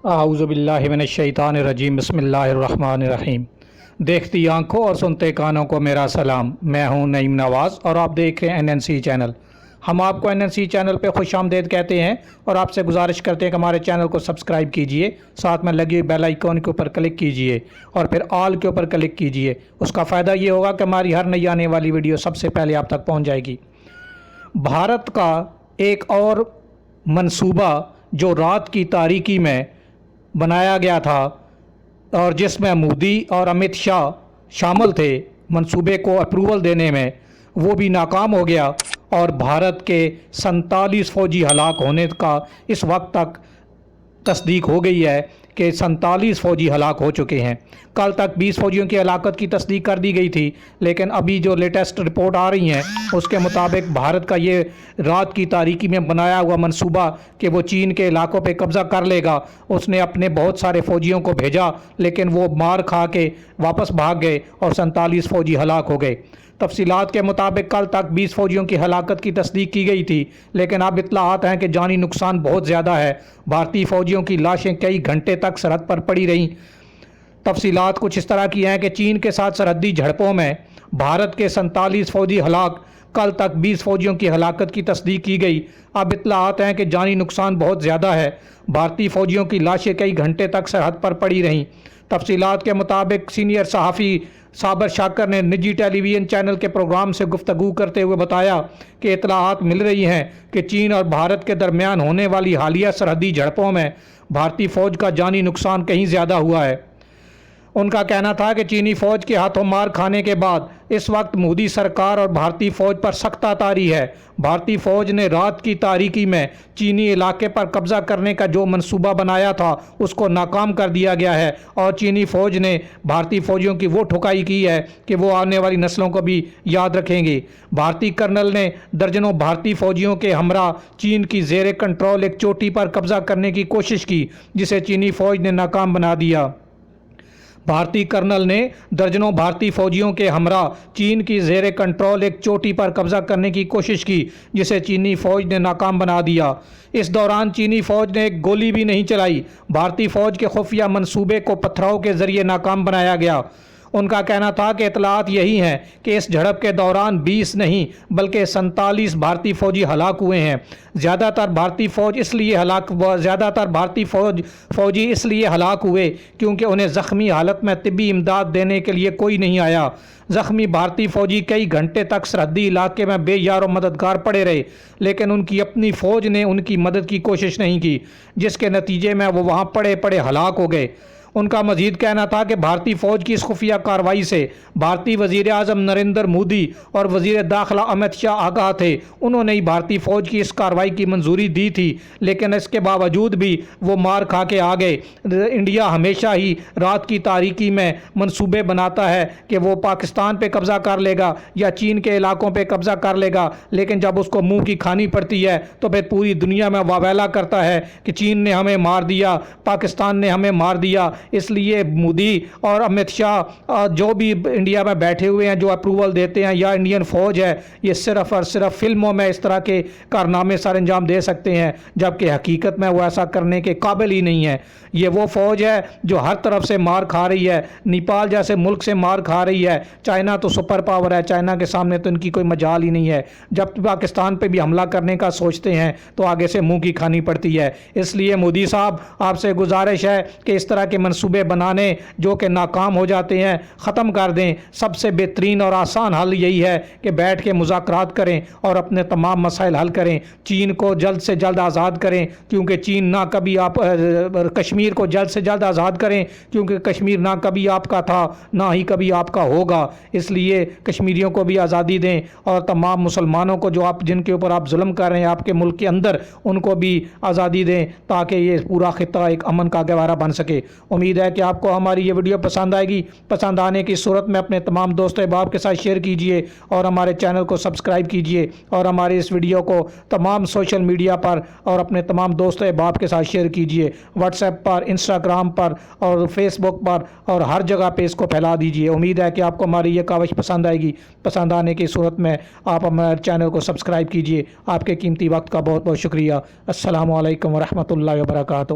اعوذ باللہ من الشیطان الرجیم، بسم اللہ الرحمن الرحیم۔ دیکھتی آنکھوں اور سنتے کانوں کو میرا سلام، میں ہوں نعیم نواز اور آپ دیکھ رہے ہیں NNC چینل۔ ہم آپ کو NNC چینل پہ خوش آمدید کہتے ہیں اور آپ سے گزارش کرتے ہیں کہ ہمارے چینل کو سبسکرائب کیجئے، ساتھ میں لگی ہوئی بیل آئیکن کے اوپر کلک کیجئے اور پھر آل کے اوپر کلک کیجئے۔ اس کا فائدہ یہ ہوگا کہ ہماری ہر نئی آنے والی ویڈیو سب سے پہلے آپ تک پہنچ جائے گی۔ بھارت کا ایک اور منصوبہ جو رات کی تاریکی میں بنایا گیا تھا اور جس میں مودی اور امت شاہ شامل تھے منصوبے کو اپروول دینے میں، وہ بھی ناکام ہو گیا اور بھارت کے 47 فوجی ہلاک ہونے کا اس وقت تک تصدیق ہو گئی ہے کہ 47 فوجی ہلاک ہو چکے ہیں۔ کل تک 20 فوجیوں کی ہلاکت کی تصدیق کر دی گئی تھی، لیکن ابھی جو لیٹسٹ رپورٹ آ رہی ہیں اس کے مطابق بھارت کا یہ رات کی تاریکی میں بنایا ہوا منصوبہ کہ وہ چین کے علاقوں پہ قبضہ کر لے گا، اس نے اپنے بہت سارے فوجیوں کو بھیجا لیکن وہ مار کھا کے واپس بھاگ گئے اور 47 فوجی ہلاک ہو گئے۔ تفصیلات کے مطابق کل تک 20 فوجیوں کی ہلاکت کی تصدیق کی گئی تھی، لیکن اب اطلاعات ہیں کہ جانی نقصان بہت زیادہ ہے۔ بھارتی فوجیوں کی لاشیں کئی گھنٹے تک سرحد پر پڑی رہیں۔ تفصیلات کچھ اس طرح کی ہیں کہ چین کے ساتھ سرحدی جھڑپوں میں بھارت کے 47 فوجی ہلاک، کل تک 20 فوجیوں کی ہلاکت کی تصدیق کی گئی۔ اب اطلاعات ہیں کہ جانی نقصان بہت زیادہ ہے۔ بھارتی فوجیوں کی لاشیں کئی گھنٹے تک سرحد پر پڑی رہیں۔ تفصیلات کے مطابق سینئر صحافی صابر شاکر نے نجی ٹیلی ویژن چینل کے پروگرام سے گفتگو کرتے ہوئے بتایا کہ اطلاعات مل رہی ہیں کہ چین اور بھارت کے درمیان ہونے والی حالیہ سرحدی جھڑپوں میں بھارتی فوج کا جانی نقصان کہیں زیادہ ہوا ہے۔ ان کا کہنا تھا کہ چینی فوج کے ہاتھوں مار کھانے کے بعد اس وقت مودی سرکار اور بھارتی فوج پر سخت طاری ہے۔ بھارتی فوج نے رات کی تاریکی میں چینی علاقے پر قبضہ کرنے کا جو منصوبہ بنایا تھا اس کو ناکام کر دیا گیا ہے اور چینی فوج نے بھارتی فوجیوں کی وہ ٹھکائی کی ہے کہ وہ آنے والی نسلوں کو بھی یاد رکھیں گے۔ بھارتی کرنل نے درجنوں بھارتی فوجیوں کے ہمراہ چین کی زیر کنٹرول ایک چوٹی پر قبضہ کرنے کی کوشش کی جسے چینی فوج نے ناکام بنا دیا۔ بھارتی کرنل نے درجنوں بھارتی فوجیوں کے ہمراہ چین کی زیر کنٹرول ایک چوٹی پر قبضہ کرنے کی کوشش کی جسے چینی فوج نے ناکام بنا دیا۔ اس دوران چینی فوج نے ایک گولی بھی نہیں چلائی۔ بھارتی فوج کے خفیہ منصوبے کو پتھراؤ کے ذریعے ناکام بنایا گیا۔ ان کا کہنا تھا کہ اطلاعات یہی ہیں کہ اس جھڑپ کے دوران 20 نہیں بلکہ 47 بھارتی فوجی ہلاک ہوئے ہیں۔ زیادہ تر بھارتی فوجی اس لیے ہلاک ہوئے کیونکہ انہیں زخمی حالت میں طبی امداد دینے کے لیے کوئی نہیں آیا۔ زخمی بھارتی فوجی کئی گھنٹے تک سرحدی علاقے میں بے یار و مددگار پڑے رہے، لیکن ان کی اپنی فوج نے ان کی مدد کی کوشش نہیں کی، جس کے نتیجے میں وہ وہاں پڑے پڑے ہلاک ہو گئے۔ ان کا مزید کہنا تھا کہ بھارتی فوج کی اس خفیہ کارروائی سے بھارتی وزیر اعظم نریندر مودی اور وزیر داخلہ امت شاہ آگاہ تھے۔ انہوں نے بھارتی فوج کی اس کارروائی کی منظوری دی تھی، لیکن اس کے باوجود بھی وہ مار کھا کے آ گئے۔ انڈیا ہمیشہ ہی رات کی تاریکی میں منصوبے بناتا ہے کہ وہ پاکستان پہ قبضہ کر لے گا یا چین کے علاقوں پہ قبضہ کر لے گا، لیکن جب اس کو منہ کی کھانی پڑتی ہے تو پھر پوری دنیا میں واویلا کرتا ہے کہ چین نے ہمیں مار دیا، پاکستان نے ہمیں مار دیا۔ اس لیے مودی اور امت شاہ جو بھی انڈیا میں بیٹھے ہوئے ہیں، جو اپروول دیتے ہیں، یا انڈین فوج ہے، یہ صرف اور صرف فلموں میں اس طرح کے کارنامے سر انجام دے سکتے ہیں، جبکہ حقیقت میں وہ ایسا کرنے کے قابل ہی نہیں ہے۔ یہ وہ فوج ہے جو ہر طرف سے مار کھا رہی ہے، نیپال جیسے ملک سے مار کھا رہی ہے۔ چائنا تو سپر پاور ہے، چائنا کے سامنے تو ان کی کوئی مجال ہی نہیں ہے۔ جب پاکستان پہ بھی حملہ کرنے کا سوچتے ہیں تو آگے سے منہ کی کھانی پڑتی ہے۔ اس لیے مودی صاحب، آپ سے گزارش ہے کہ اس طرح کے منصوبے بنانے جو کہ ناکام ہو جاتے ہیں ختم کر دیں۔ سب سے بہترین اور آسان حل یہی ہے کہ بیٹھ کے مذاکرات کریں اور اپنے تمام مسائل حل کریں۔ چین کو جلد سے جلد آزاد کریں، کیونکہ چین نہ کبھی کشمیر کو جلد سے جلد آزاد کریں، کیونکہ کشمیر نہ کبھی آپ کا تھا نہ ہی کبھی آپ کا ہوگا۔ اس لیے کشمیریوں کو بھی آزادی دیں اور تمام مسلمانوں کو جن کے اوپر آپ ظلم کر رہے ہیں آپ کے ملک کے اندر، ان کو بھی آزادی دیں تاکہ یہ پورا خطہ ایک امن کا گہوارہ بن سکے۔ امید ہے کہ آپ کو ہماری یہ ویڈیو پسند آئے گی۔ پسند آنے کی صورت میں اپنے تمام دوست احباب کے ساتھ شیئر کیجئے اور ہمارے چینل کو سبسکرائب کیجئے اور ہماری اس ویڈیو کو تمام سوشل میڈیا پر اور اپنے تمام دوست احباب کے ساتھ شیئر کیجئے، واٹس ایپ پر، انسٹاگرام پر اور فیس بک پر اور ہر جگہ پہ اس کو پھیلا دیجئے۔ امید ہے کہ آپ کو ہماری یہ کاوش پسند آئے گی۔ پسند آنے کی صورت میں آپ ہمارے چینل کو سبسکرائب کیجئے۔ آپ کے قیمتی وقت کا بہت بہت شکریہ۔ السلام علیکم ورحمۃ اللہ وبرکاتہ۔